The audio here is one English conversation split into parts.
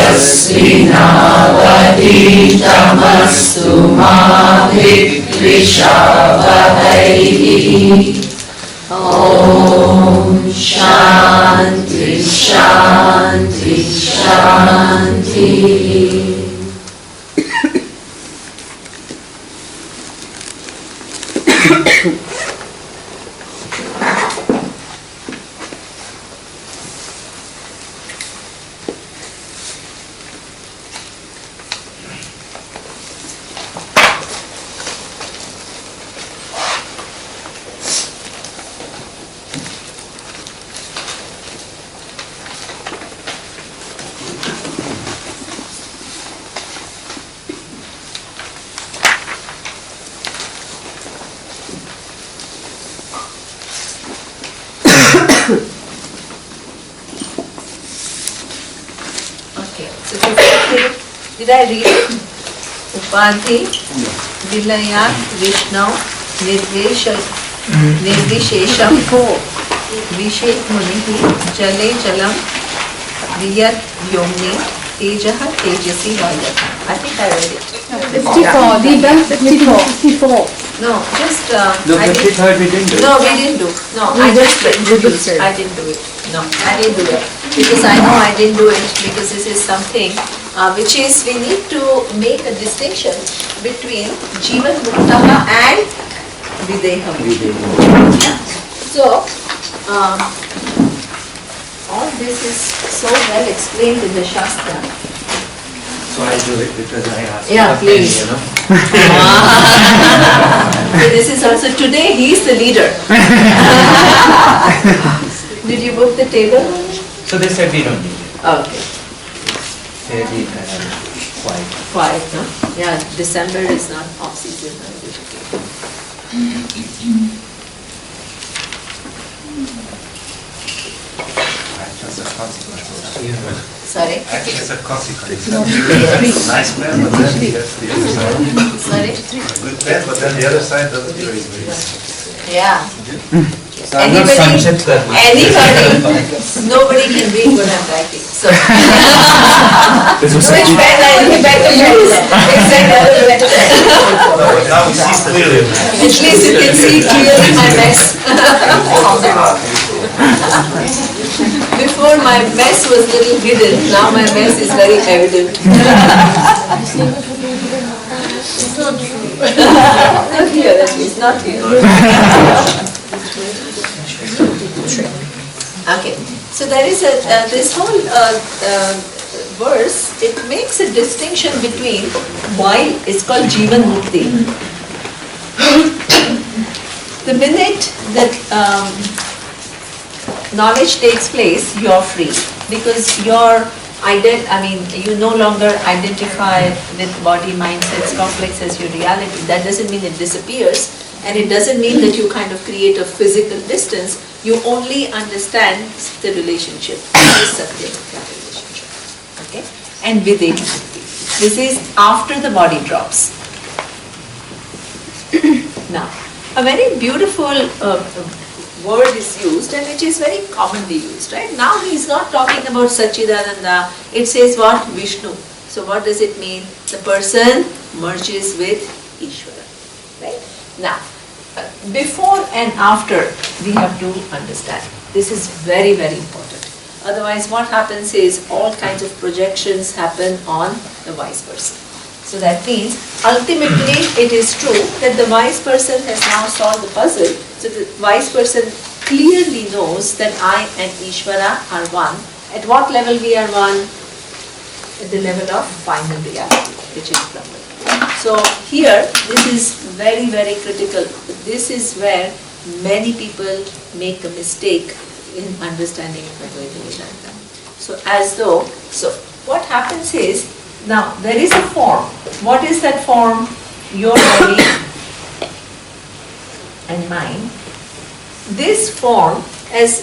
तेजस्विनावधीतमस्तु मा विद्विषावहैः। Om Shanti Shanti Shanti. Did I read it? Upadhi, Vilayat, Vishnu, Nirvishesham, Vishet Munihi, Jale Jalam, Viyat Yomni, Tejaha Tejasi Vayat. I think I read it. 54, Dida, 54. No, just No, 53rd we didn't do. No, we didn't do. No, I just introduced it. I didn't do it. No, I didn't do it. Because I know I didn't do it because this is something which is we need to make a distinction between Jivan Muktaha and Videha. So, all this is so well explained in the Shastra. So I do it because I asked. Yeah, for please. penny, you know. So this is also, today he is the leader. Did you book the table? So they said we don't need it. Okay. They need quiet. Quiet, no? Yeah, December is not off season. As a consequence. Sorry? Actually, as a consequence. Nice plan, but then he has the other side. Sorry? Good plan, but then the other side doesn't raise raise. Yeah. So I'm not Sanchit Karma. Anybody, nobody can read what I'm writing. So, This was which pen I need better choose? Exactly. No, but now we see clearly. At least you can see clearly my mess. Before my mess was little hidden, now my mess is very evident. Not here, at least, not here. Okay, so there is a, this whole verse, it makes a distinction between why it's called Jivan Mukti. The minute that knowledge takes place, you're free because you're you no longer identify with body, mind, sense complex as your reality. That doesn't mean it disappears, and it doesn't mean that you kind of create a physical distance. You only understand the relationship, the subject relationship. Okay, and Videha. This is after the body drops. Now, a very beautiful word is used and which is very commonly used, right? Now he is not talking about Sachidananda, it says what? Vishnu. So what does it mean? The person merges with Ishvara, right? Now, before and after we have to understand. This is very, very important. Otherwise what happens is all kinds of projections happen on the wise person. So that means ultimately it is true that the wise person has now solved the puzzle. So the wise person clearly knows that I and Ishvara are one. At what level we are one? At the level of final reality, which is Brahman. So here, this is very, very critical. This is where many people make a mistake in understanding Advaita Vedanta. So what happens is, now there is a form. What is that form? Your body and mind. This form, as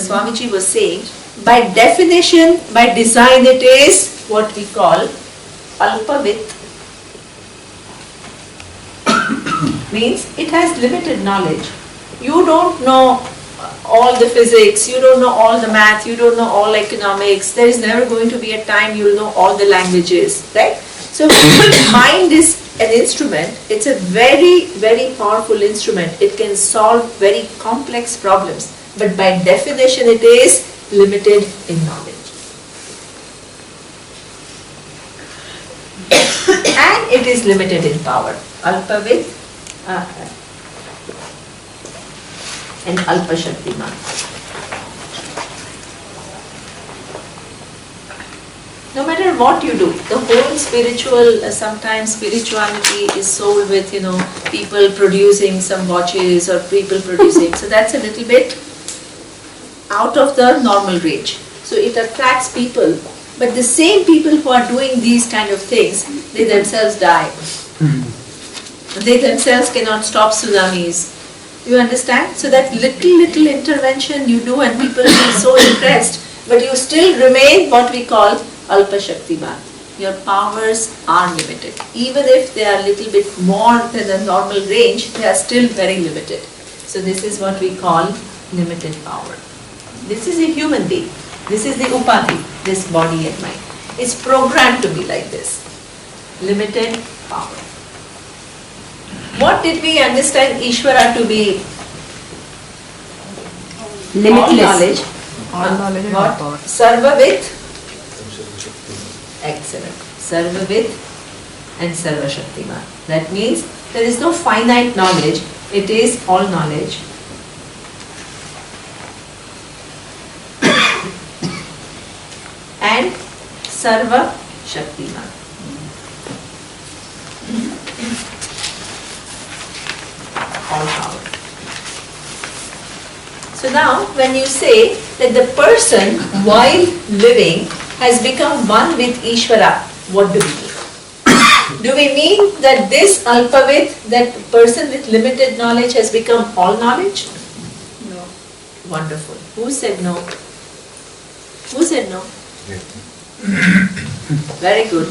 Swamiji was saying, by definition, by design, it is what we call Alpavit. Means it has limited knowledge. You don't know all the physics, you don't know all the math, you don't know all economics, there is never going to be a time you'll know all the languages, right? So mind is an instrument, it's a very, very powerful instrument. It can solve very complex problems, but by definition it is limited in knowledge. And it is limited in power. Alpavit and Alpa Shaktiman. No matter what you do, the whole sometimes spirituality is sold with, people producing some watches or people producing, so that's a little bit out of the normal range. So it attracts people, but the same people who are doing these kind of things, they themselves die. They themselves cannot stop tsunamis. You understand? So that little intervention you do and people feel so impressed, but you still remain what we call Alpa Shaktiman. Your powers are limited. Even if they are a little bit more than the normal range, they are still very limited. So this is what we call limited power. This is a human being. This is the upadhi, this body and mind. It's programmed to be like this. Limited power. What did we understand Ishvara to be? Limitless. All knowledge. What? Sarvavit. Excellent. Sarvavit and Sarvashaktiman. That means there is no finite knowledge. It is all knowledge. And Sarva Shaktiman. All power. So now when you say that the person while living has become one with Ishvara, what do we mean? Do we mean that this Alpavit, that person with limited knowledge has become all knowledge? No. Wonderful. Who said no? Who said no? Very good.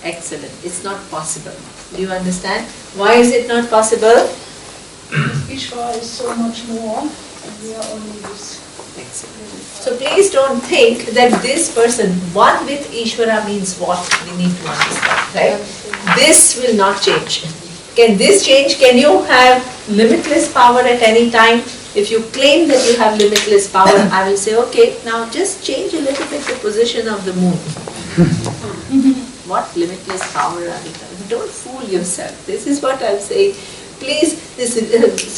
Excellent. It's not possible. Do you understand? Why is it not possible? Ishvara is so much more, and we are only this. Excellent. So please don't think that this person, one with Ishvara means what? We need to understand, right? This will not change. Can this change? Can you have limitless power at any time? If you claim that you have limitless power, I will say, okay, now just change a little bit the position of the moon. What limitless power are you having? Don't fool yourself. This is what I'm saying. Please, this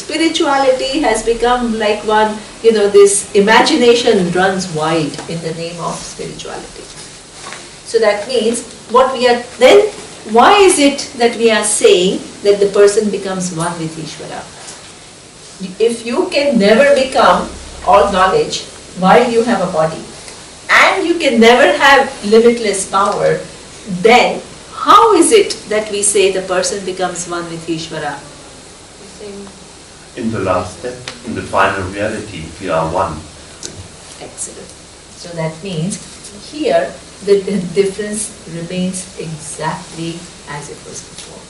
spirituality has become like one, this imagination runs wide in the name of spirituality. So that means what we are, then why is it that we are saying that the person becomes one with Ishvara? If you can never become all knowledge while you have a body, and you can never have limitless power, then how is it that we say the person becomes one with Ishvara? In the last step, in the final reality, we are one. Excellent. So that means here the difference remains exactly as it was before.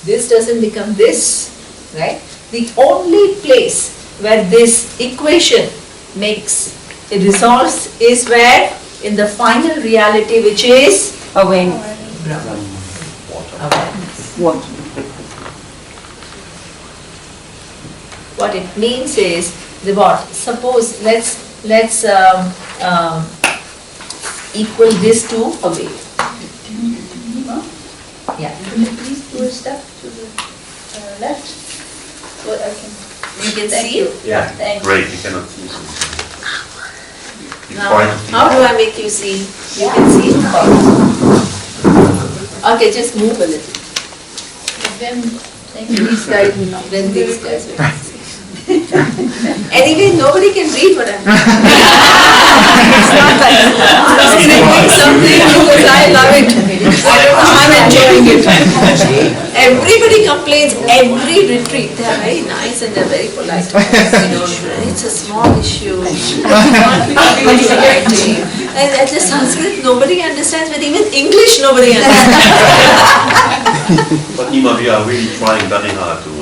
This doesn't become this, right? The only place where this equation resolves is where? In the final reality, which is Awareness. Brahman. Water. Awareness. What? What it means is the what? Suppose let's equal this to a wave. Yeah. Can you please do a step to the left? So I can. You can Thank see you. it. Yeah, Thank you. great, you cannot see. You Now, point how do I make you see? You can see it. Okay, just move a little. Then, thank you. These guys will not. Then these guys will not see. Anyway, nobody can read what I'm doing. It's not that. I'm singing something because I love it. I'm enjoying it. Everybody complains every retreat. They are very nice and they're very polite. It's a small issue. And the Sanskrit nobody understands, but even English nobody understands. But Nima, we are really trying very hard to.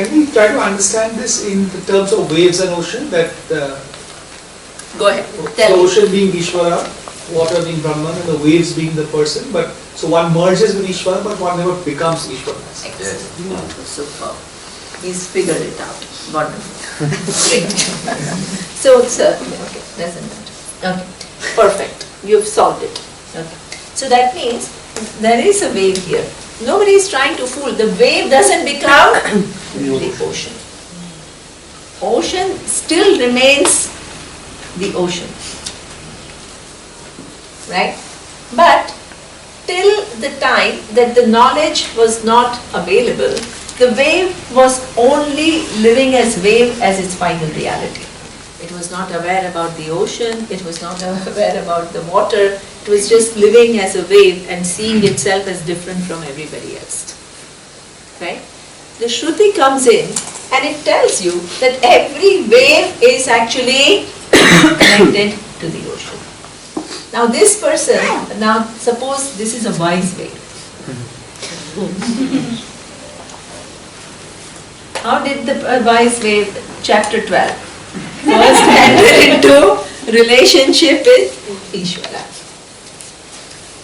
can we try to understand this in the terms of waves and ocean, that Go ahead, the tell me. ocean being Ishvara, water being Brahman, and the waves being the person, but so one merges with Ishvara, but one never becomes Ishvara. Excellent. Superb. He's figured it out. Wonderful. Great. So, sir, okay, doesn't matter. Okay, perfect. You've solved it. Okay. So that means there is a wave here. Nobody is trying to fool. The wave doesn't become the ocean. Ocean still remains the ocean. Right? But till the time that the knowledge was not available, the wave was only living as wave as its final reality. It was not aware about the ocean, it was not aware about the water, it was just living as a wave and seeing itself as different from everybody else. Right? The Shruti comes in and it tells you that every wave is actually connected to the ocean. Now this person, now suppose this is a wise wave. How did the wise wave, chapter 12, first enter into relationship with Ishvara.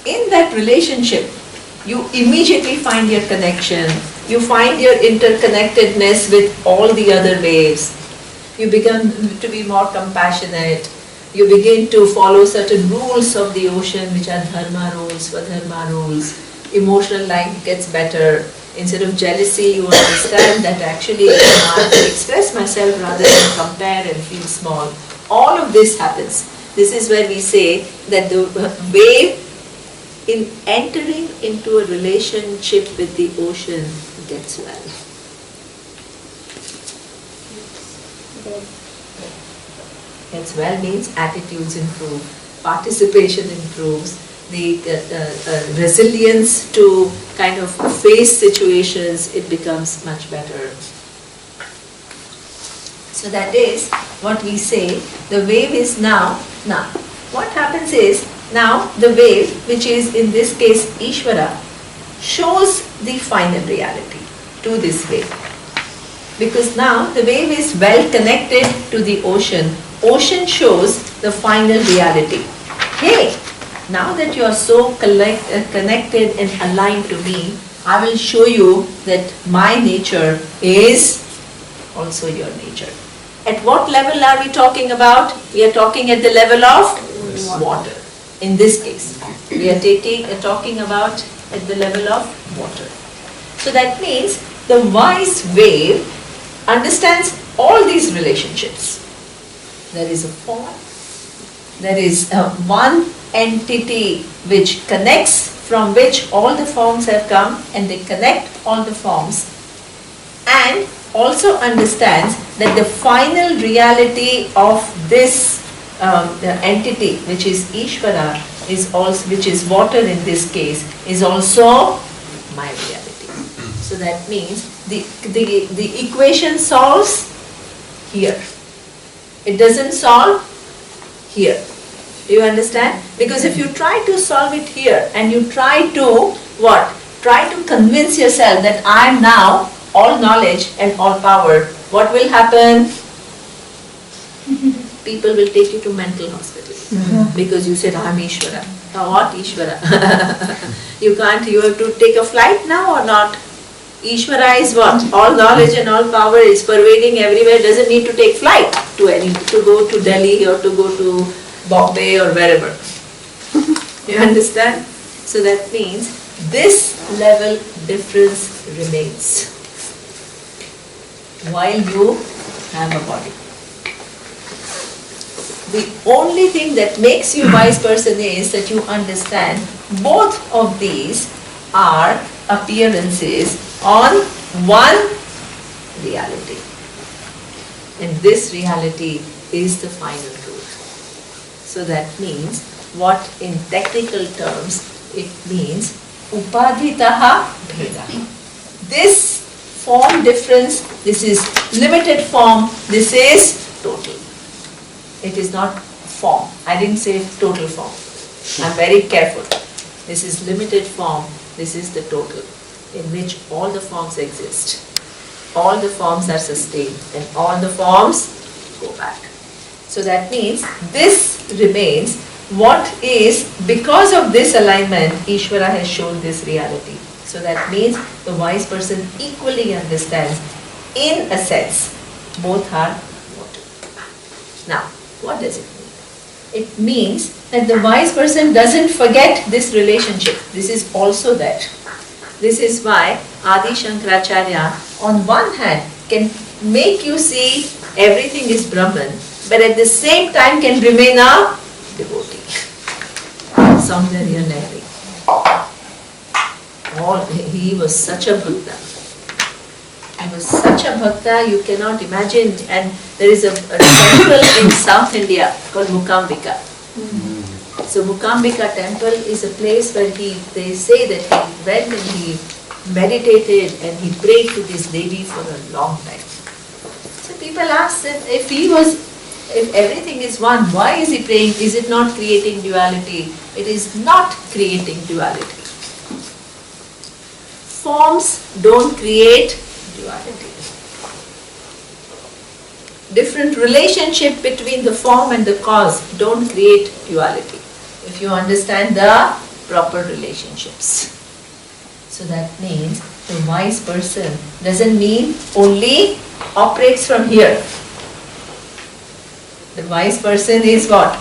In that relationship, you immediately find your connection, you find your interconnectedness with all the other waves, you begin to be more compassionate, you begin to follow certain rules of the ocean which are dharma rules, swadharma rules, emotional life gets better. Instead of jealousy, you understand that actually I have to express myself rather than compare and feel small. All of this happens. This is where we say that the wave in entering into a relationship with the ocean gets well. Gets well means attitudes improve, participation improves, the resilience to kind of face situations, it becomes much better. So that is what we say, the wave is now. What happens is, now the wave, which is in this case Ishvara, shows the final reality to this wave. Because now the wave is well connected to the ocean. Ocean shows the final reality. Hey, now that you are so connected and aligned to me, I will show you that my nature is also your nature. At what level are we talking about? We are talking at the level of water. In this case, we are talking about at the level of water. So that means the wise wave understands all these relationships. There is a form, there is one entity which connects, from which all the forms have come, and they connect all the forms, and also understands that the final reality of this the entity, which is Ishvara, is also, which is water in this case, is also my reality. So that means the equation solves here. It doesn't solve here. Do you understand? Because if you try to solve it here and you try to what? Try to convince yourself that I am now all knowledge and all power, what will happen? People will take you to mental hospital because you said I am Ishvara. Now what Ishvara? You can't, you have to take a flight now or not? Ishvara is what? All knowledge and all power is pervading everywhere, doesn't need to take flight to go to Delhi or to go to Bombay or wherever. You understand? So that means this level difference remains while you have a body. The only thing that makes you a wise person is that you understand both of these are appearances on one reality. And this reality is the final truth. So that means what in technical terms it means upadhitaha bheda. This form difference, this is limited form, this is total. It is not form. I didn't say total form. I'm very careful. This is limited form, this is the total, in which all the forms exist. all the forms are sustained and all the forms go back. So that means this remains what is, because of this alignment, Ishvara has shown this reality. So that means the wise person equally understands, in a sense, both are water. Now, what does it mean? It means that the wise person doesn't forget this relationship. This is also there. This is why Adi Shankaracharya, on one hand, can make you see everything is Brahman, but at the same time can remain a devotee. Saundarya Lahiri. He was such a Buddha. He was such a bhakta, you cannot imagine. And there is a temple in South India called Mukambika. So Mukambika temple is a place where they say that he went and he meditated and he prayed to this Devi for a long time. So people ask that if everything is one, why is he praying? Is it not creating duality? It is not creating duality. Forms don't create duality. Different relationship between the form and the cause don't create duality, if you understand the proper relationships. So that means the wise person doesn't mean only operates from here. The wise person is what?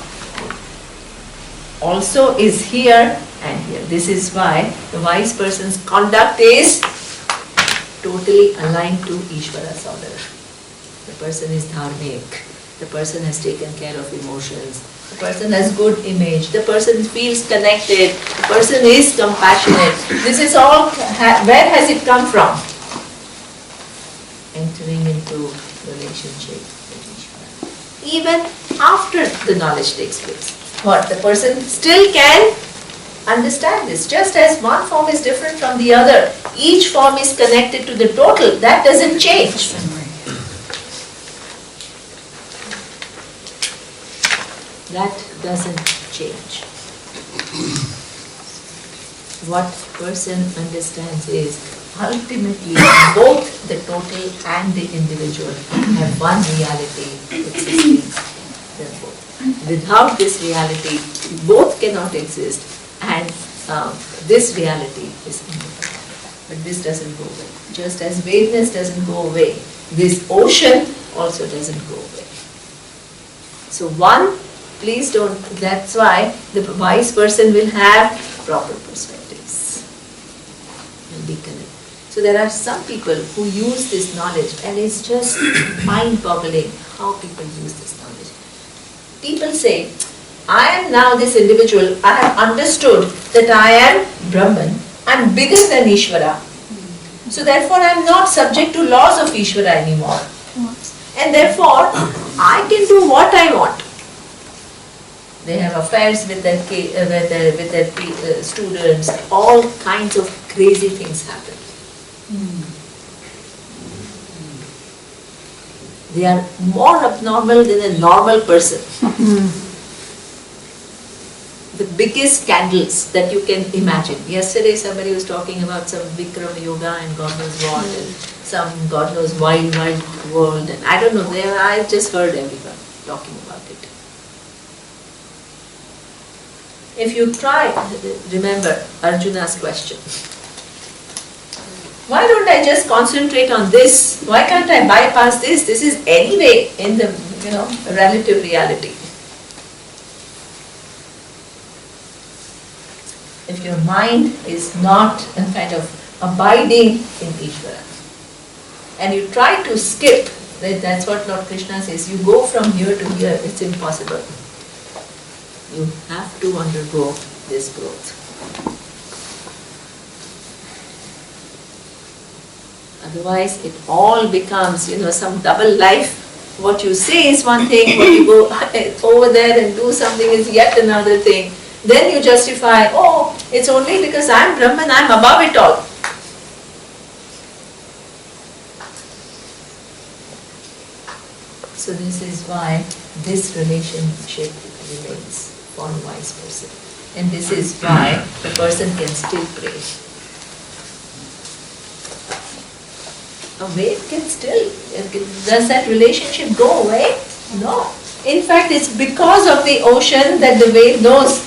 Also is here and here. This is why the wise person's conduct is totally aligned to Ishvara's order. The person is dharmic. The person has taken care of emotions. The person has good image. The person feels connected. The person is compassionate. This is all, where has it come from? Entering into relationship with Ishvara. Even after the knowledge takes place. What? The person still can understand this. Just as one form is different from the other, each form is connected to the total. That doesn't change. That doesn't change. What person understands is ultimately both the total and the individual have one reality that sustains them both. Without this reality, both cannot exist, and this reality is independent. But this doesn't go away. Just as vagueness doesn't go away, this ocean also doesn't go away. So one, please don't, that's why the wise person will have proper perspectives and be connected. So there are some people who use this knowledge and it's just mind-boggling how people use this knowledge. People say, I am now this individual, I have understood that I am Brahman, I am bigger than Ishvara. So therefore I am not subject to laws of Ishvara anymore. And therefore I can do what I want. They have affairs with their students, all kinds of crazy things happen. They are more abnormal than a normal person. The biggest scandals that you can imagine. Yesterday somebody was talking about some Bikram yoga and God knows what, and some God knows wild world, and I don't know, I just heard everyone talking about it. If you try, remember Arjuna's question. Why don't I just concentrate on this? Why can't I bypass this? This is anyway in the relative reality. If your mind is not a kind of abiding in Ishvara, and you try to skip, that's what Lord Krishna says, you go from here to here, it's impossible. You have to undergo this growth. Otherwise, it all becomes, some double life. What you say is one thing, what you go over there and do something is yet another thing. Then you justify, oh, it's only because I'm Brahman, I'm above it all. So this is why this relationship remains for a wise person. And this is why the person can still pray. a wave can still, does that relationship go away? No. In fact, it's because of the ocean that the wave knows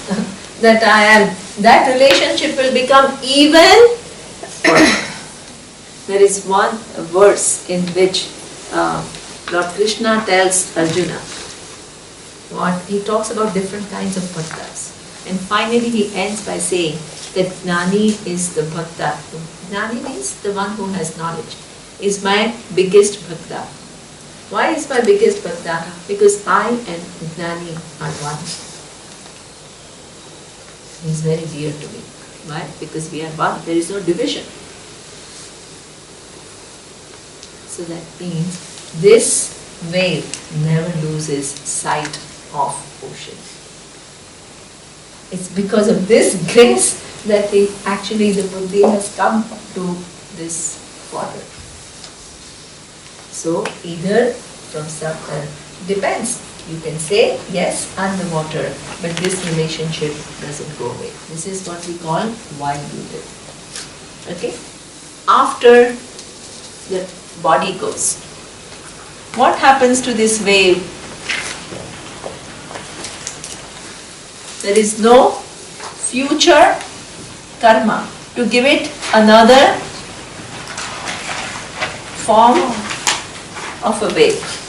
that I am. That relationship will become even. There is one verse in which Lord Krishna tells Arjuna what he talks about different kinds of bhaktas. And finally he ends by saying that Gnani is the bhakta. Gnani means the one who has knowledge, is my biggest bhakta. Why is my biggest bhakta? Because I and Gnani are one. He is very dear to me. Why? Because we are one. There is no division. So that means this wave never loses sight of ocean. It's because of this grace that the Buddhi has come to this water. So either from depends. You can say, yes, I'm the water, but this relationship doesn't go away. This is what we call while you live. Okay? After the body goes, what happens to this wave? There is no future karma to give it another form of a wave.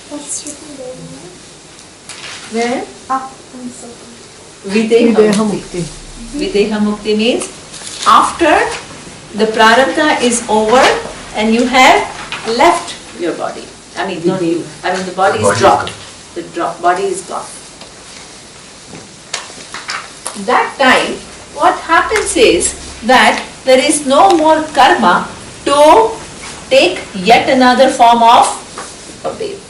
What's written there? Where? Ah, I'm so Videha Mukti. Videha Mukti means after the prarabdha is over and you have left your body. I mean, not you. I mean, the body is dropped. The body is gone. That time, what happens is that there is no more karma to take yet another form of a wave.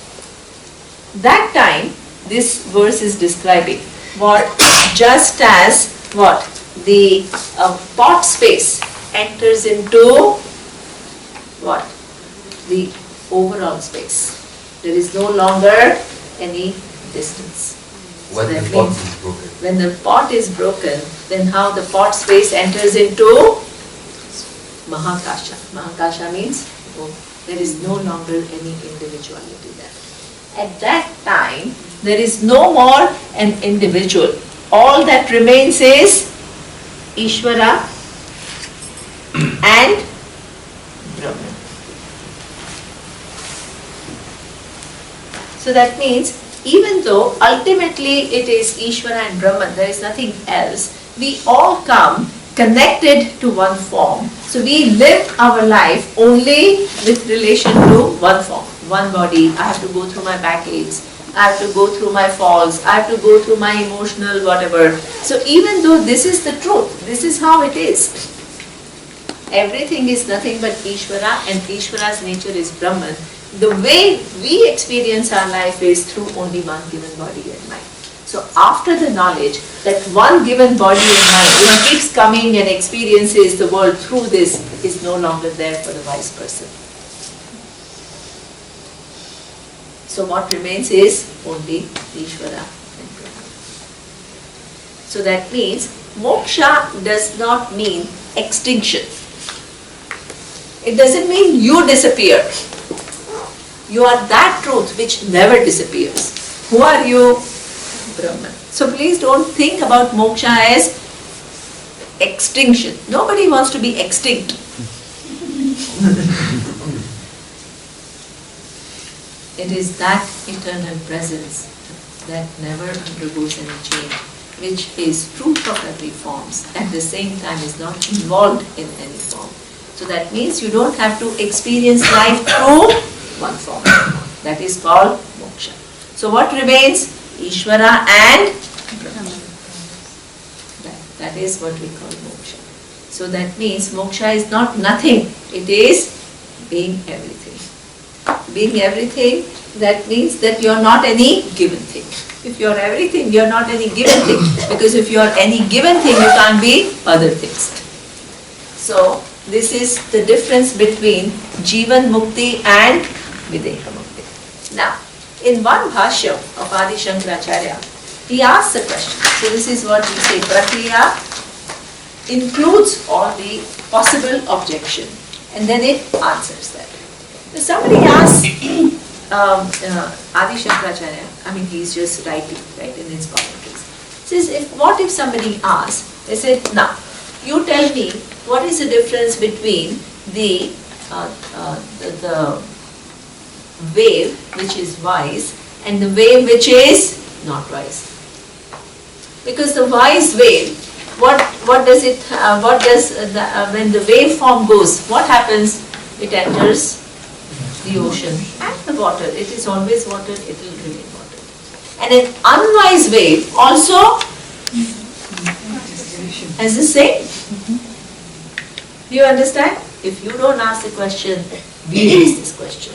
That time, this verse is describing what, just as what the pot space enters into what the overall space. There is no longer any distance. When So the that pot means is broken. when the pot is broken, then how the pot space enters into Mahakasha. Mahakasha means there is no longer any individuality there. At that time, there is no more an individual. All that remains is Ishvara and Brahman. So that means even though ultimately it is Ishvara and Brahman, there is nothing else, we all come connected to one form. So we live our life only with relation to one form, one body. I have to go through my backaches, I have to go through my falls, I have to go through my emotional whatever. So even though this is the truth, this is how it is. Everything is nothing but Ishvara and Ishvara's nature is Brahman. The way we experience our life is through only one given body and mind. So after the knowledge that one given body and mind keeps coming and experiences the world through this is no longer there for the wise person. So what remains is only Ishvara and Brahman. So that means moksha does not mean extinction. It doesn't mean you disappear. You are that truth which never disappears. Who are you? Brahman. So please don't think about moksha as extinction. Nobody wants to be extinct. It is that eternal presence that never undergoes any change, which is truth of every forms, at the same time is not involved in any form. So that means you don't have to experience life through one form. That is called moksha. So what remains? Ishvara and Brahman. That is what we call moksha. So that means moksha is not nothing. It is being everything. Being everything, that means that you are not any given thing. If you are everything, you are not any given thing. Because if you are any given thing, you can't be other things. So this is the difference between Jivan Mukti and Videha Mukti. Now, in one bhashya of Adi Shankaracharya, he asks a question. So this is what we say, Prakriya includes all the possible objection and then it answers that. So somebody asks Adi Shankaracharya, I mean he's just writing, right, in his commentaries. Says, what if somebody asks, they said, now, you tell me what is the difference between the wave which is wise and the wave which is not wise. Because the wise wave, what does it, when the waveform goes, what happens? It enters the ocean and the water. It is always water, it will remain water. And an unwise wave also has the same. Do you understand? If you don't ask the question, we raise this question.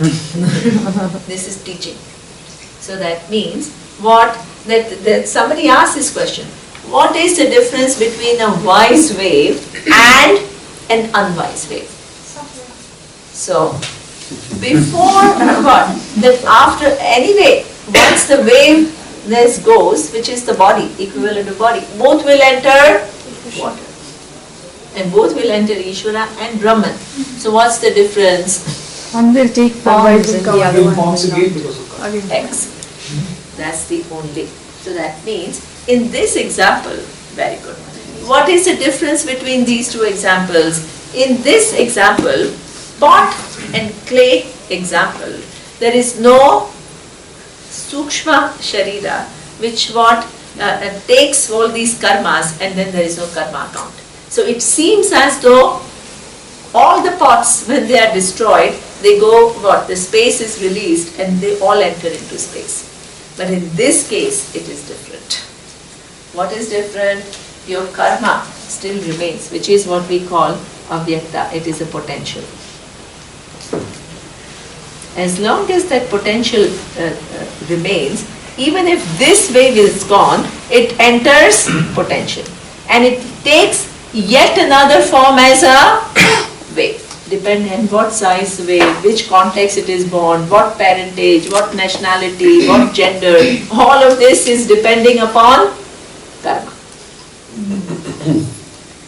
This is teaching. So that means what? That somebody asked this question. What is the difference between a wise wave and an unwise wave? So, before what? That after, anyway, once the waveness goes, which is the body, equivalent to body, both will enter water. And both will enter Ishvara and Brahman. So what's the difference? One will take forms and the other Again one forms will again not. because of karma. Excellent. That's the only. So that means, in this example, very good. What is the difference between these two examples? In this example, pot and clay example, there is no sukshma sharira, which takes all these karmas, and then there is no karma account. So it seems as though all the pots, when they are destroyed, they go, the space is released and they all enter into space. But in this case, it is different. What is different? Your karma still remains, which is what we call avyakta. It is a potential. As long as that potential remains, even if this wave is gone, it enters potential. And it takes yet another form as a wave. Depending on what size wave, which context it is born, what parentage, what nationality, what gender, all of this is depending upon karma.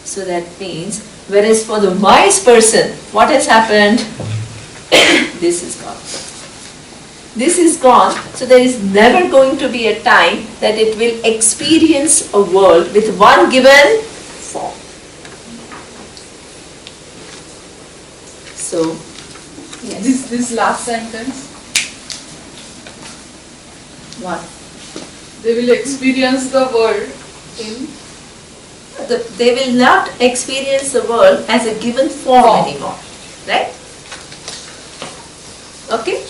So that means, whereas for the wise person, what has happened? This is gone. This is gone, so there is never going to be a time that it will experience a world with one given form. So, yes. This last sentence, What? they will experience the world in They will not experience the world as a given form anymore, right? Okay?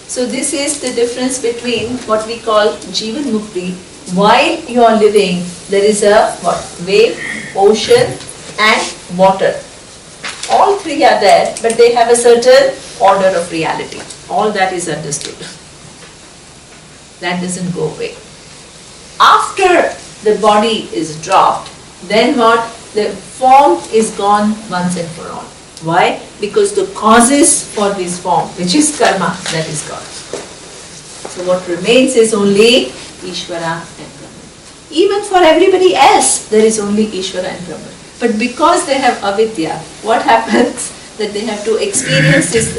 So this is the difference between what we call Jivan Mukti. While you are living, there is a wave, ocean and water. All three are there, but they have a certain order of reality. All that is understood. That doesn't go away. After the body is dropped, then what? The form is gone once and for all. Why? Because the causes for this form, which is karma, that is gone. So what remains is only Ishvara and Brahman. Even for everybody else, there is only Ishvara and Brahman. But because they have avidya, what happens? That they have to experience this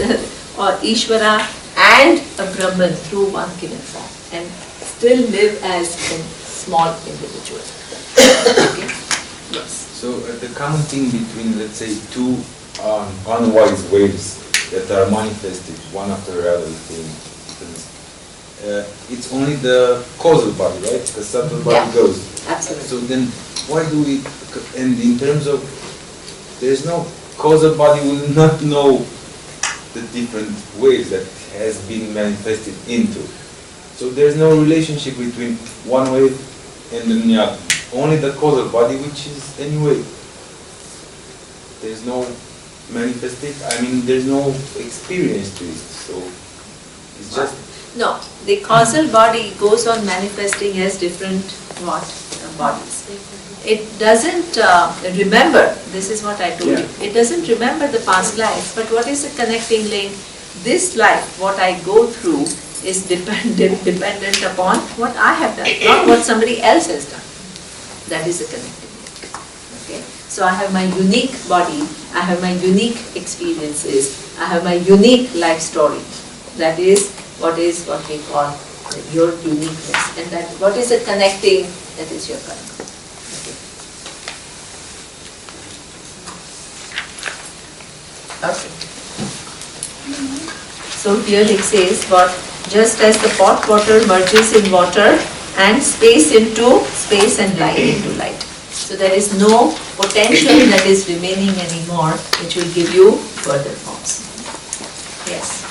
Ishvara and a Brahman through one given form and still live as a small individual. Okay? Yes. So the common thing between, let's say, two unwise waves that are manifested one after the other thing, it's only the causal body, right? The subtle body goes. Absolutely. So then why do we, and in terms of, there's no causal body will not know the different ways that has been manifested into. So there's no relationship between one wave and the other. Only the causal body, which is anyway. There's no manifestation, I mean, there's no experience to it. So it's just. No, the causal body goes on manifesting as different bodies. It doesn't remember, this is what I told you, it doesn't remember the past life, but what is the connecting link? This life, what I go through, is dependent upon what I have done, not what somebody else has done. That is the connecting link. Okay? So I have my unique body, I have my unique experiences, I have my unique life story. That is what we call your uniqueness. And that what is the connecting, that is your karma. Okay. So here it says, what just as the pot water merges in water and space into space and light into light. So there is no potential that is remaining anymore which will give you further forms. Yes.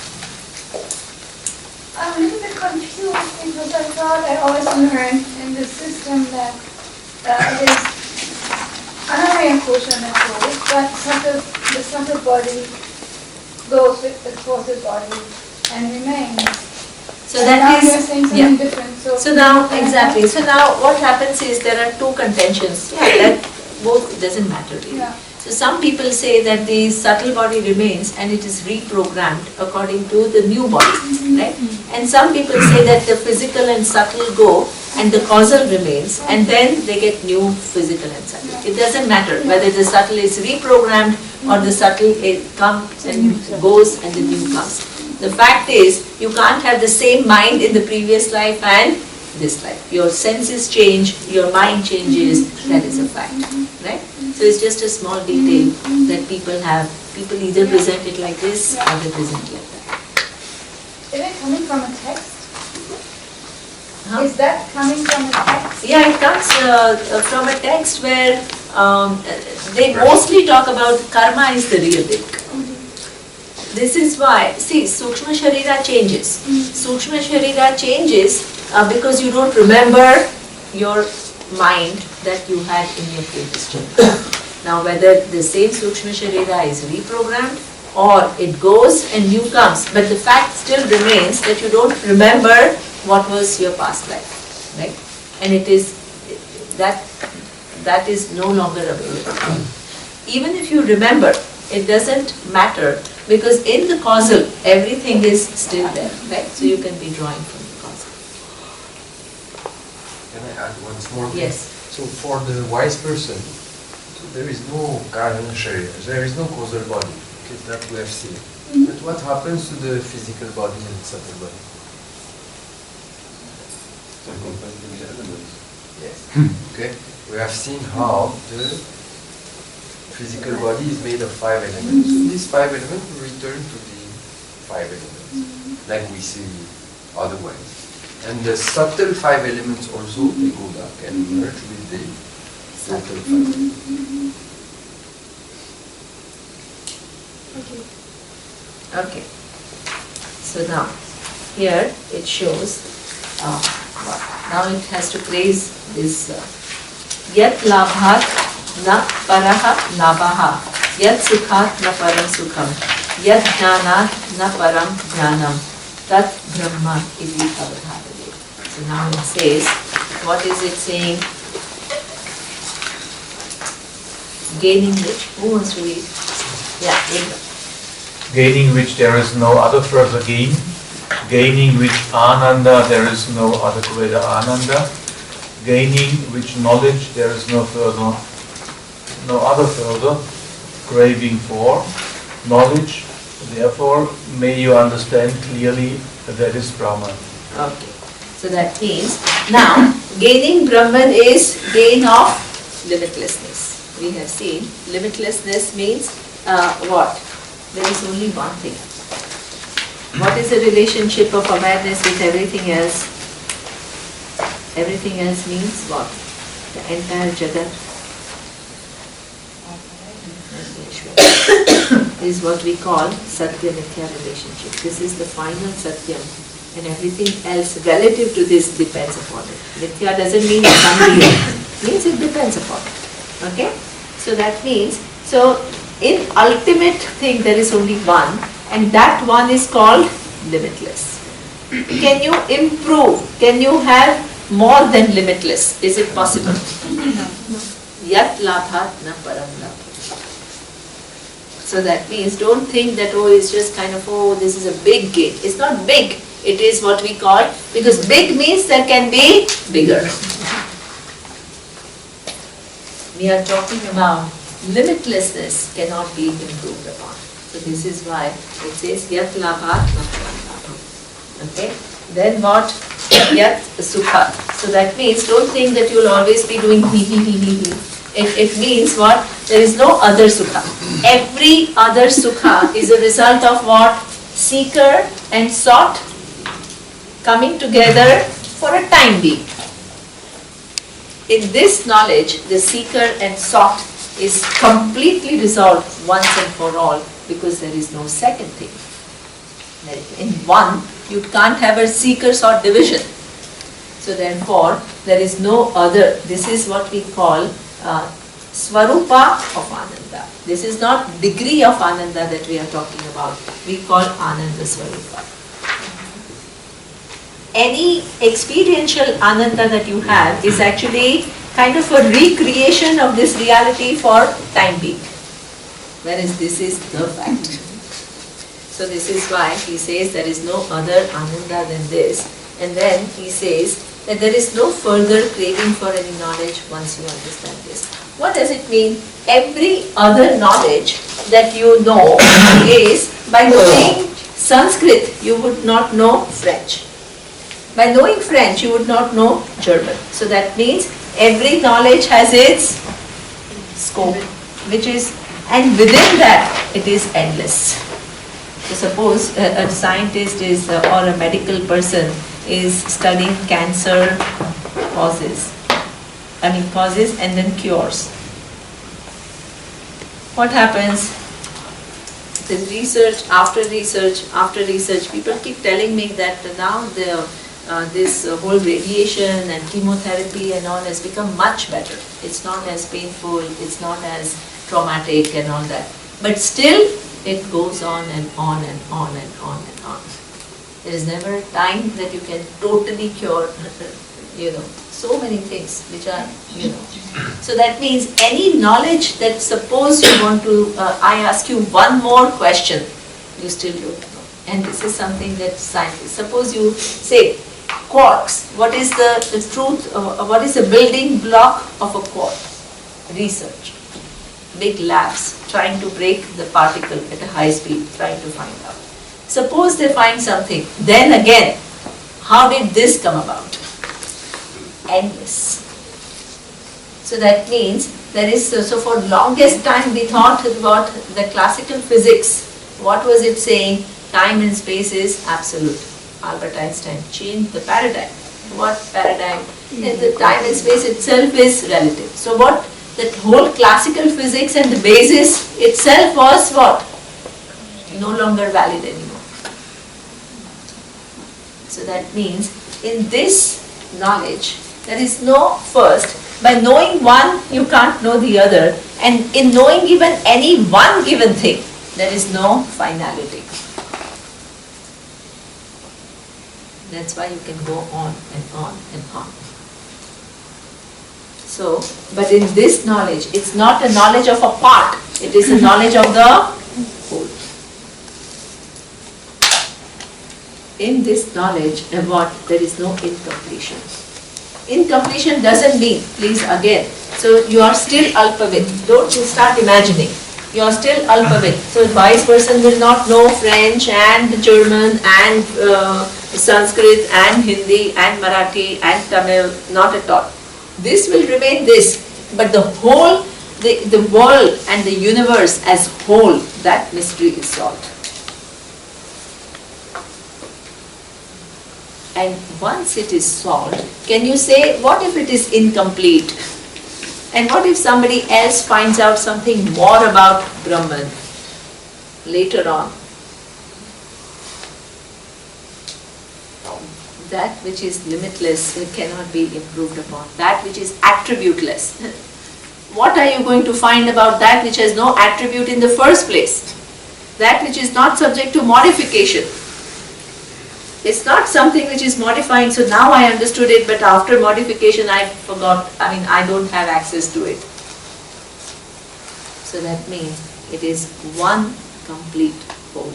I'm a little bit confused because I thought I always learned in the system that it is Anamaya Kosha goes, but the subtle body goes with the causal body and remains. So And that now is, you're saying something yeah. different. So now, exactly. So now what happens is there are two contentions. Yeah, that both doesn't matter really. Yeah. So some people say that the subtle body remains and it is reprogrammed according to the new body, right? And some people say that the physical and subtle go and the causal remains and then they get new physical and subtle. It doesn't matter whether the subtle is reprogrammed or the subtle comes and goes and the new comes. The fact is, you can't have the same mind in the previous life and this life. Your senses change, your mind changes, that is a fact, right? So it's just a small detail that people have. People either present it like this or they present it like that. Is it coming from a text? Huh? Is that coming from a text? Yeah, it comes from a text where they mostly talk about karma is the real thing. This is why, see, Sukshma Sharira changes. Sukshma Sharira changes because you don't remember your mind that you had in your previous jnana. Now whether the same Sukshma Sharira is reprogrammed or it goes and new comes, but the fact still remains that you don't remember what was your past life, right? And it is, that is no longer available. Even if you remember, it doesn't matter because in the causal, everything is still there, right? So you can be drawing from the causal. Can I add one small thing? Yes. So for the wise person, so there is no karana sharira, there is no causal body, okay, that we have seen. But what happens to the physical body and subtle body? Yes. Okay. We have seen how the physical body is made of 5 elements. So these 5 elements return to the 5 elements, like we see otherwise. And the subtle 5 elements also, they go back and merge with the subtle 5 elements. Okay. So now, here it shows, now it has to praise this Yat labhat na paraha labhaha, Yat sukhat na param sukham, Yat jnanat na param jnanam, Tat brahma iti avadhavade. So now it says, what is it saying? Gaining which? Who wants to read? Yeah, Indra. Gaining which there is no other further gain, gaining which ananda there is no other greater ananda, gaining which knowledge there is no other further craving for knowledge. Therefore, may you understand clearly that is Brahman. Okay. So that means, now, gaining Brahman is gain of limitlessness. We have seen, limitlessness means what? There is only one thing. What is the relationship of awareness with everything else? Everything else means what? The entire Jagat is what we call Satya Mithya relationship. This is the final Satyam, and everything else relative to this depends upon it. Mithya doesn't mean it's unreal, it means it depends upon it. Okay? So that means, so in ultimate thing there is only one, and that one is called limitless. Can you improve? Can you have more than limitless? Is it possible? Yat labhat na param labhat. So that means, don't think that, oh, it's just kind of, oh, this is a big gain. It's not big. It is what we call, because big means there can be bigger. We are talking about limitlessness cannot be improved upon. So this is why it says yat labhat napram. Okay? Then what? Yat sukha. So that means don't think that you'll always be doing he. It means what? There is no other sukha. Every other sukha is a result of what? Seeker and sought coming together for a time being. In this knowledge, the seeker and sought is completely resolved once and for all, because there is no second thing. In one, you can't have a seeker-sought division. So therefore, there is no other. This is what we call Swarupa of Ananda. This is not degree of Ananda that we are talking about. We call Ananda Swarupa. Any experiential Ananda that you have is actually kind of a recreation of this reality for time being. Whereas this is the fact. So this is why he says there is no other Ananda than this. And then he says that there is no further craving for any knowledge once you understand this. What does it mean? Every other knowledge that you know is, by knowing Sanskrit, you would not know French. By knowing French, you would not know German. So that means every knowledge has its scope, which is, and within that, it is endless. So suppose a scientist is, or a medical person is studying cancer causes and then cures. What happens? The research after research after research, people keep telling me that now this whole radiation and chemotherapy and all has become much better. It's not as painful, it's not as traumatic and all that. But still, it goes on and on and on and on and on. There is never a time that you can totally cure, so many things which are, So that means any knowledge that suppose you want to, I ask you one more question, you still don't know. And this is something that scientists, suppose you say, quarks, what is the truth, what is the building block of a quark? Research. Big labs trying to break the particle at a high speed, trying to find out. Suppose they find something, then again, how did this come about? Endless. So that means there is, so for longest time we thought about the classical physics. What was it saying? Time and space is absolute. Albert Einstein changed the paradigm. What paradigm? The time and space itself is relative. So what? That whole classical physics and the basis itself was what? No longer valid anymore. So that means in this knowledge, there is no first. By knowing one, you can't know the other. And in knowing even any one given thing, there is no finality. That's why you can go on and on and on. So, but in this knowledge, it's not a knowledge of a part, it is a knowledge of the whole. In this knowledge, what? There is no incompletion. Incompletion doesn't mean, please again, so you are still alphabet. Don't you start imagining. You are still alphabet. So a wise person will not know French and German and Sanskrit and Hindi and Marathi and Tamil, not at all. This will remain this, but the whole, the world and the universe as whole, that mystery is solved. And once it is solved, can you say, what if it is incomplete? And what if somebody else finds out something more about Brahman later on? That which is limitless cannot be improved upon. That which is attributeless. What are you going to find about that which has no attribute in the first place? That which is not subject to modification. It's not something which is modifying, so now I understood it, but after modification I forgot, I don't have access to it. So that means it is one complete whole.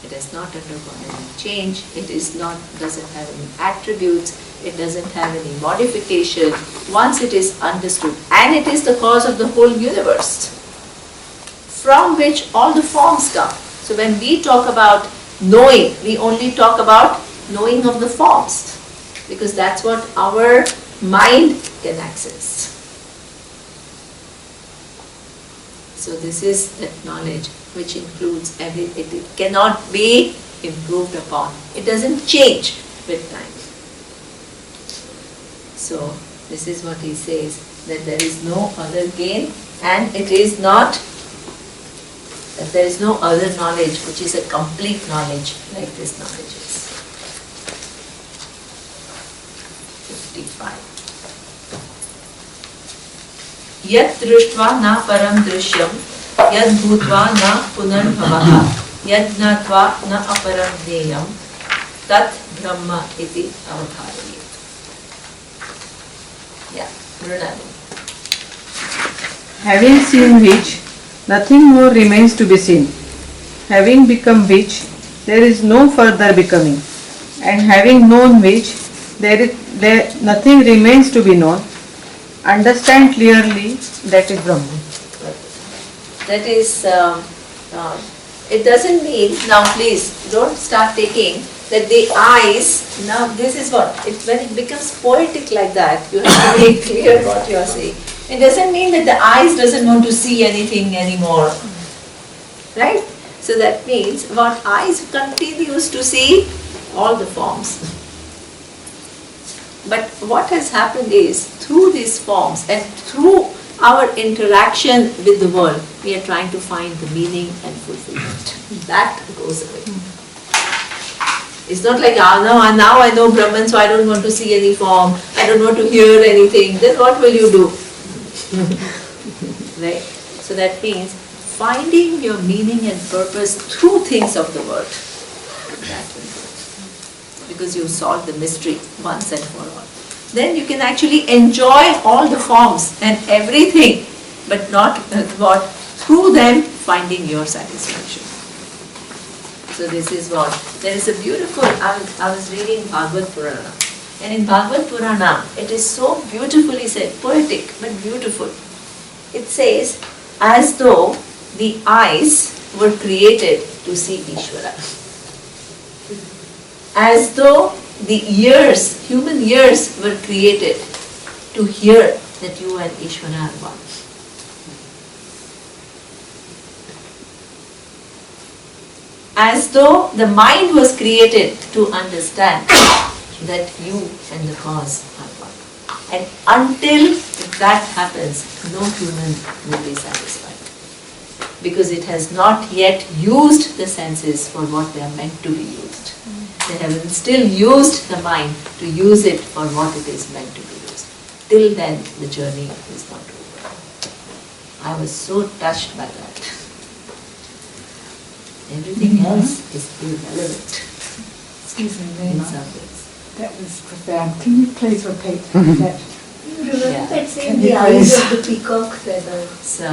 It has not undergone any change. It doesn't have any attributes. It doesn't have any modification. Once it is understood, and it is the cause of the whole universe, from which all the forms come. So when we talk about knowing, we only talk about knowing of the forms, because that's what our mind can access. So this is that knowledge which includes everything. It cannot be improved upon. It doesn't change with time. So this is what he says, that there is no other gain, and it is not that there is no other knowledge which is a complete knowledge like this knowledge is. 55. Yat drishtva na param drishyam, yad bhutva na punarbhavaha, yad gnatva na aparam dhyeyam, tat brahma iti avadharayet. Yeah, Mrunali. Having seen which, nothing more remains to be seen. Having become which, there is no further becoming. And having known which, nothing remains to be known. Understand clearly, that is Brahman. That is, it doesn't mean, now please, don't start taking that the eyes, now this is what, when it becomes poetic like that, you have to make clear what you are saying. It doesn't mean that the eyes doesn't want to see anything anymore, right? So that means what eyes continues to see all the forms. But what has happened is, through these forms and through our interaction with the world, we are trying to find the meaning and fulfillment. That goes away. It's not like, now I know Brahman, so I don't want to see any form, I don't want to hear anything. Then what will you do? Right? So that means finding your meaning and purpose through things of the world. That will do. Because you solve the mystery once and for all. Then you can actually enjoy all the forms and everything, but not what through them finding your satisfaction. So this is what, there is a beautiful, I was reading Bhagavad Purana, and in Bhagavad Purana, it is so beautifully said, poetic but beautiful. It says, as though the eyes were created to see Ishvara. As though the ears, human ears were created to hear that you and Ishvara are one. As though the mind was created to understand that you and the cause are one. And until that happens, no human will be satisfied. Because it has not yet used the senses for what they are meant to be used. They haven't still used the mind to use it for what it is meant to be used. Till then, the journey is not over. I was so touched by that. Everything else is irrelevant. Excuse me, In Lena. some ways. That was profound. Can you please repeat that? Yeah. Let's say Can the you eyes please? of the peacock feather. So,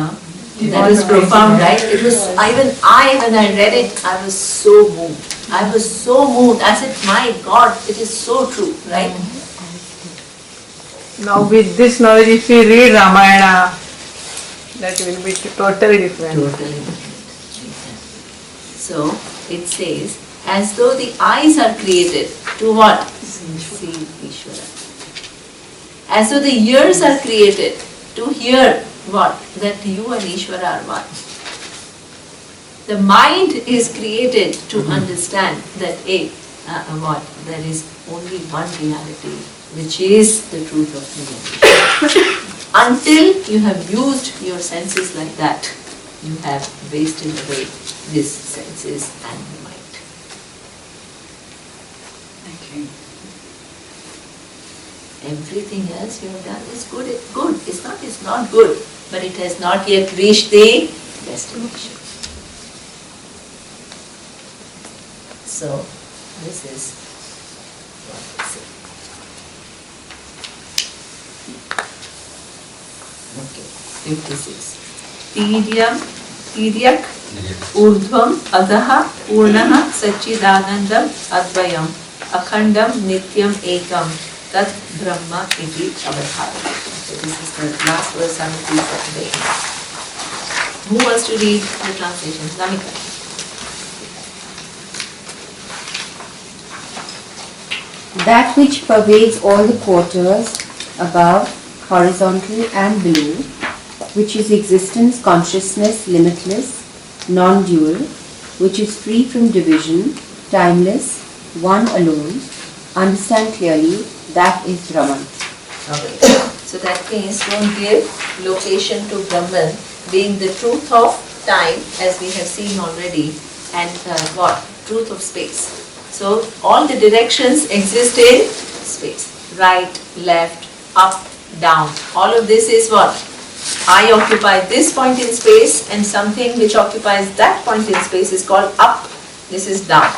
that was profound, right? It was, when I read it, I was so moved. I was so moved. I said, my God, it is so true, right? Now with this knowledge, if we read Ramayana, that will be totally different. Totally different. So, it says, as though the eyes are created to what? See Ishvara. As though the ears are created to hear what? That you and Ishvara are one. The mind is created to understand that what? There is only one reality, which is the truth of me and Ishvara. Until you have used your senses like that, you have wasted away these senses and the mind. Thank you. Everything else you have done is good. It's not good, but it has not yet reached the destination. So, this is what it says. Okay, 56. Tidyak Urdhvam Adaha Purnaha Sachidanandam Advayam Akhandam Nityam Ekam Tat Brahma Iti Avadharana. So this is the last verse on the piece of today. Who wants to read the translation? Namika. That which pervades all the quarters, above, horizontal and below, which is existence, consciousness, limitless, non-dual, which is free from division, timeless, one alone, understand clearly, that is Brahman. Okay. So that means don't give location to Brahman being the truth of time, as we have seen already, and what? Truth of space. So all the directions exist in space. Right, left, up, down. All of this is what? I occupy this point in space, and something which occupies that point in space is called up. This is down.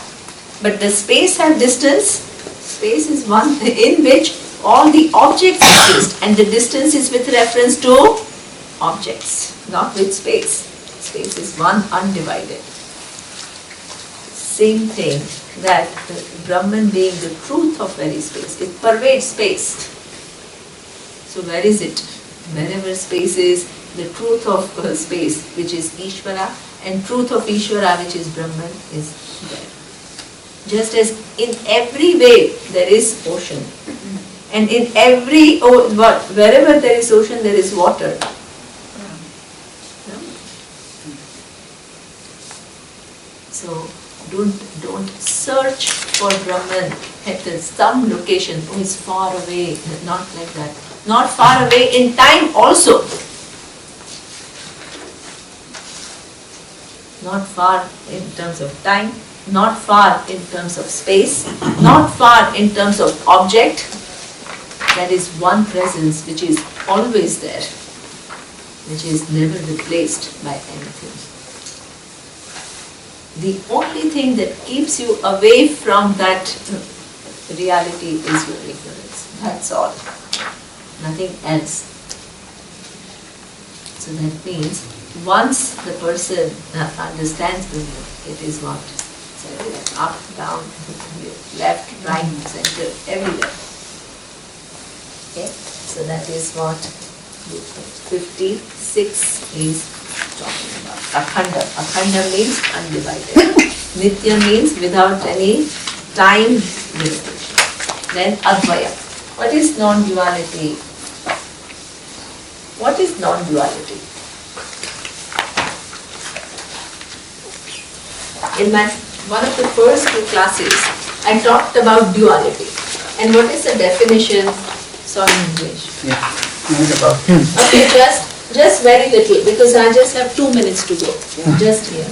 But does space have distance? Space is one in which all the objects exist, and the distance is with reference to objects, not with space. Space is one undivided. Same thing, that Brahman being the truth of very space, it pervades space. So where is it? Wherever space is, the truth of space, which is Ishvara, and truth of Ishvara, which is Brahman, is there. Just as in every wave there is ocean, and in every wherever there is ocean there is water. No? So don't search for Brahman at some location. Oh, it's far away. Not like that. Not far away in time also. Not far in terms of time, not far in terms of space, not far in terms of object. That is one presence which is always there, which is never replaced by anything. The only thing that keeps you away from that reality is your ignorance. That's all. Nothing else. So that means once the person understands the meaning, it is what? It's everywhere. Up, down, left, right, center, everywhere. Okay? So that is what 56 is talking about. Akhanda. Akhanda means undivided. Nitya means without any time limitation. Then Advaya. What is non-duality? What is non-duality? In one of the first two classes, I talked about duality. And what is the definition? Sorry, English. Okay, just very little, because I just have 2 minutes to go. Just here.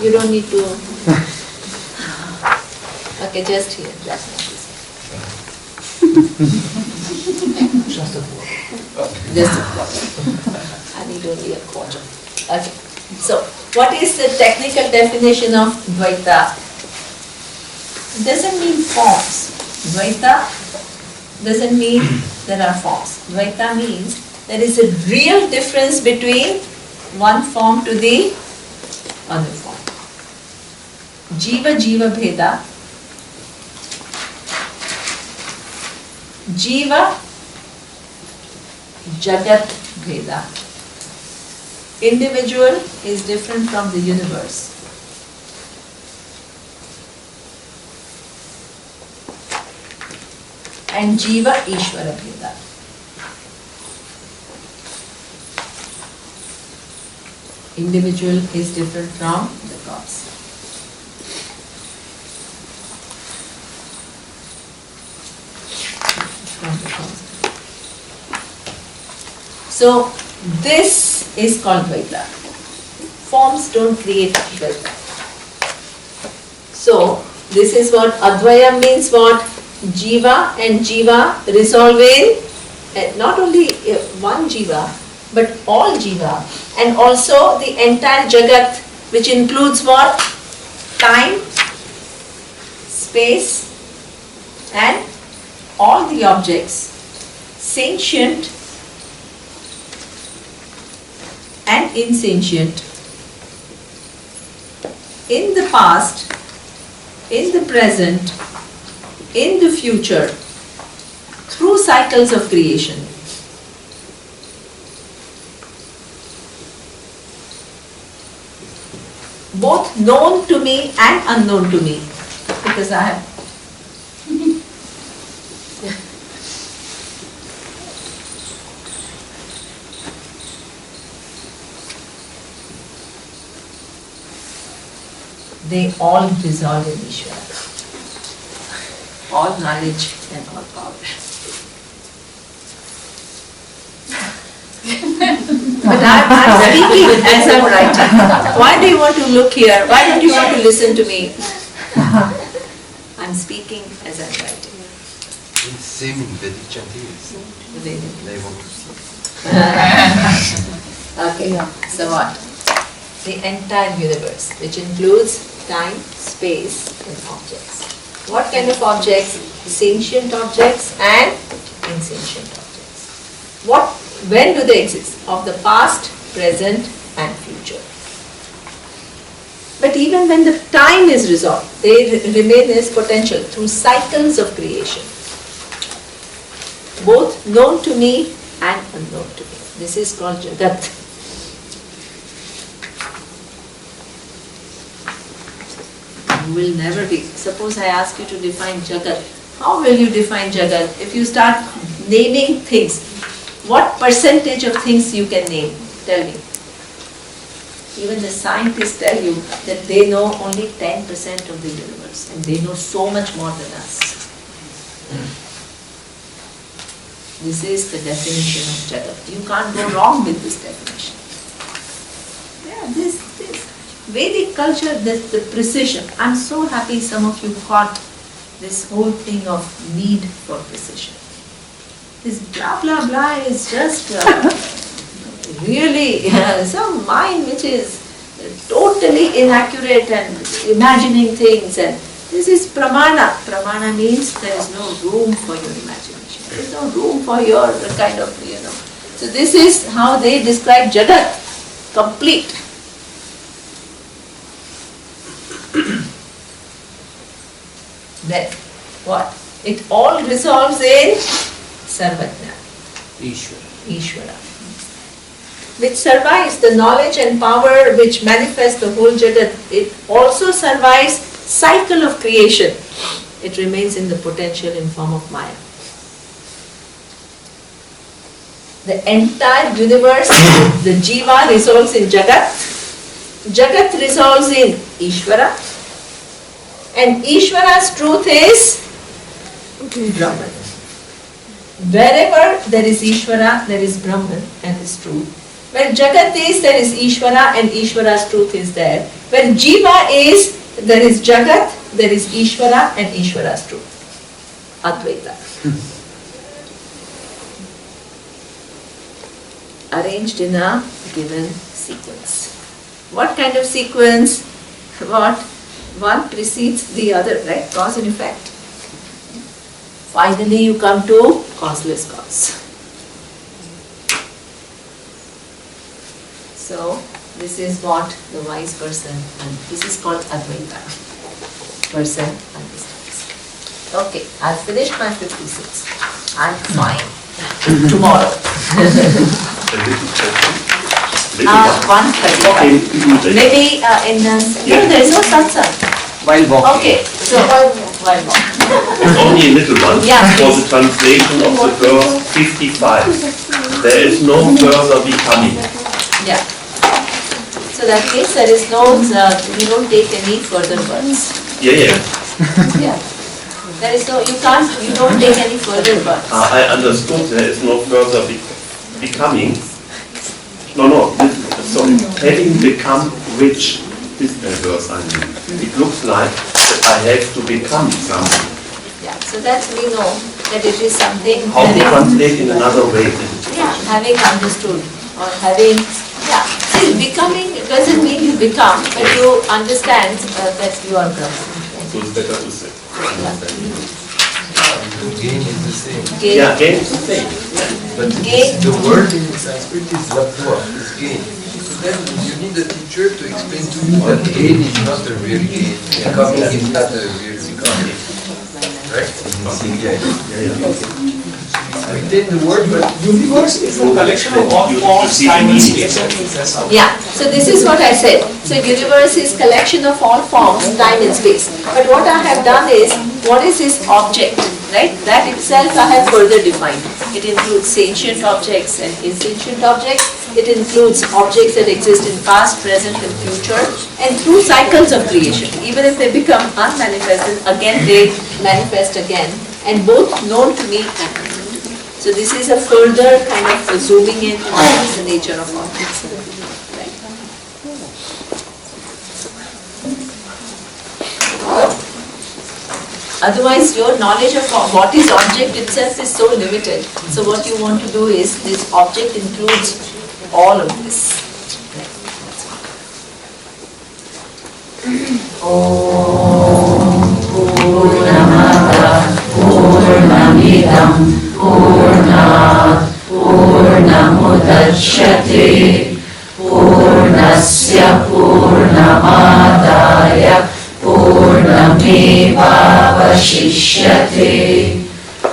You don't need to. Okay, just here. That's not this. Just a quarter. I need only a quarter. Okay. So, what is the technical definition of Dvaita? It doesn't mean forms. Dvaita doesn't mean there are forms. Dvaita means there is a real difference between one form to the other form. Jiva Jiva Bheda. Jiva Jagat Bheda. Individual is different from the universe. And Jiva Ishvara Bheda. Individual is different from the gods. So this is called Dvaita. Forms don't create Dvaita. So this is what Advaya means. What? Jiva and Jiva resolve in not only one Jiva but all Jiva, and also the entire Jagat, which includes what? Time, space and all the objects, sentient and insentient, in the past, in the present, in the future, through cycles of creation. Both known to me and unknown to me, because I have they all dissolve in Ishvara. All knowledge and all power. But I'm speaking as I'm writing. Why do you want to look here? Why don't you want to listen to me? I'm speaking as I'm writing. Same in Vedic chanting is they want to see. Okay, so what? The entire universe, which includes time, space, and objects. What kind of objects? Sentient objects and insentient objects. When do they exist? Of the past, present, and future. But even when the time is resolved, they remain as potential through cycles of creation. Both known to me and unknown to me. This is called Jagat. You will never be. Suppose I ask you to define Jagat. How will you define Jagat? If you start naming things, what percentage of things you can name? Tell me. Even the scientists tell you that they know only 10% of the universe and they know so much more than us. This is the definition of Jagat. You can't go wrong with this definition. Yeah, this Vedic culture, the precision. I'm so happy some of you caught this whole thing of need for precision. This blah blah blah is just really some mind which is totally inaccurate and imagining things, and this is pramana. Pramana means there is no room for your imagination. There is no room for your kind of, So this is how they describe Jagat, complete. Then what? It all resolves in Sarvajna, Ishvara, which survives the knowledge and power which manifests the whole Jagat. It also survives cycle of creation. It remains in the potential in form of Maya. The entire universe, the Jiva resolves in Jagat. Jagat resolves in Ishvara. And Ishvara's truth is Brahman. Wherever there is Ishvara, there is Brahman and his truth. Where Jagat is, there is Ishvara and Ishvara's truth is there. Where Jiva is, there is Jagat, there is Ishvara and Ishvara's truth. Advaita. Arranged in a given sequence. What kind of sequence? What? One precedes the other, right? Cause and effect. Finally you come to causeless cause. So this is what the wise person, and this is called Advaita. Person understands. Okay, I'll finish my 56. I'm fine. Tomorrow. 1:30. Maybe there is no satsang. While walking. Okay, so while walking. Only a little one. Yeah, For the translation of the verse 55. There is no further becoming. Yeah. So that means there is no, you don't take any further births. Yeah. Yeah. There is no, you don't take any further births. I understood there is no further becoming. No, sorry. Having become rich. This verse, I mean. It looks like that I have to become something. Yeah, so that we know that it is something. How to translate in another way? Yeah, having understood or having, see, becoming doesn't mean you become, but you understand that you are Brahman. So it's better to say. Gain is the same. Yeah, gain is the same. But the word in Sanskrit is lapua, is gain. then you need a teacher to explain to you that gain is not a real gain, becoming is not a real becoming. Right? Retain the word, but Universe is a collection of all forms, time and space. I think that's how. Yeah, so this is what I said. So universe is collection of all forms, time and space. But what I have done is, what is this object, right? That itself I have further defined. It includes sentient objects and insentient objects. It includes objects that exist in past, present and future, and through cycles of creation. Even if they become unmanifested, again they manifest again, and both known to me and unknown to me. So this is a further kind of zooming in on the nature of objects. Right? Otherwise, your knowledge of what is object itself is so limited. So what you want to do is, this object includes all of this. Purnamidam Purnat Purnamudachyate Purnasya Purnamadaya Purnamevavashishyate.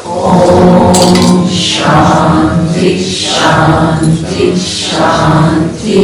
Om Shanti Shanti Shanti.